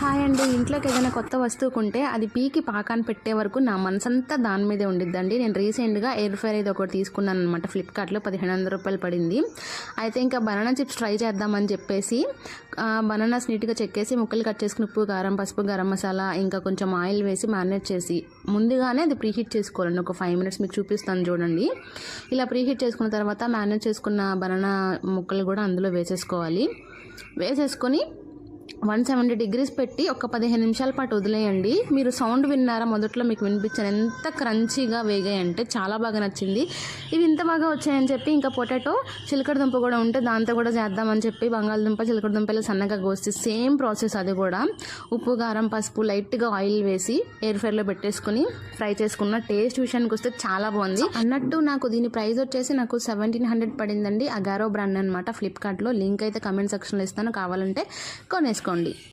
Hi అండి. ఇంట్లోకి ఏదైనా కొత్త వస్తువు కొంటే అది పీకి పాకాన్ని పెట్టే వరకు నా మనసంతా దాని మీదే ఉండిద్దండి. నేను రీసెంట్గా ఎయిర్ ఫ్రైర్ ఇది ఒకటి తీసుకున్నాను అనమాట. ఫ్లిప్కార్ట్లో 1500 రూపాయలు పడింది. అయితే ఇంకా బనానా చిప్స్ ట్రై చేద్దామని చెప్పేసి బనానాస్ నీట్గా చెక్కేసి ముక్కలు కట్ చేసుకుని ఉప్పు, కారం, పసుపు, గరం మసాలా ఇంకా కొంచెం ఆయిల్ వేసి మ్యారినేట్ చేసి ముందుగానే అది ప్రీహీట్ చేసుకోవాలండి. ఒక 5 మినిట్స్ మీకు చూపిస్తాను చూడండి. ఇలా ప్రీహీట్ చేసుకున్న తర్వాత మ్యారినేట్ చేసుకున్న బనానా ముక్కలు కూడా అందులో వేసేసుకోవాలి. వేసేసుకొని 170 degrees పెట్టి ఒక 15 నిమిషాల పాటు వదిలేయండి. మీరు సౌండ్ విన్నారా? మొదట్లో మీకు వినిపించాను. ఎంత క్రంచీగా వేగాయంటే చాలా బాగా నచ్చింది. ఇవి ఇంత బాగా వచ్చాయని చెప్పి ఇంకా పొటాటో చిలకడ దుంప కూడా ఉంటే దాంతో కూడా చేద్దామని చెప్పి బంగాళదుంప చిలకడ దుంపలు సన్నగా కోసి సేమ్ ప్రాసెస్ అది కూడా ఉప్పు, కారం, పసుపు, లైట్గా ఆయిల్ వేసి ఎయిర్ ఫ్రైర్లో పెట్టేసుకుని ఫ్రై చేసుకున్న టేస్ట్ విషయానికి వస్తే చాలా బాగుంది. అన్నట్టు నాకు దీని ప్రైస్ వచ్చేసి నాకు 1700 పడిందండి. అగారో బ్రాండ్ అనమాట. ఫ్లిప్కార్ట్లో లింక్ అయితే కమెంట్ సెక్షన్లో ఇస్తాను, కావాలంటే కొనేసుకోండి.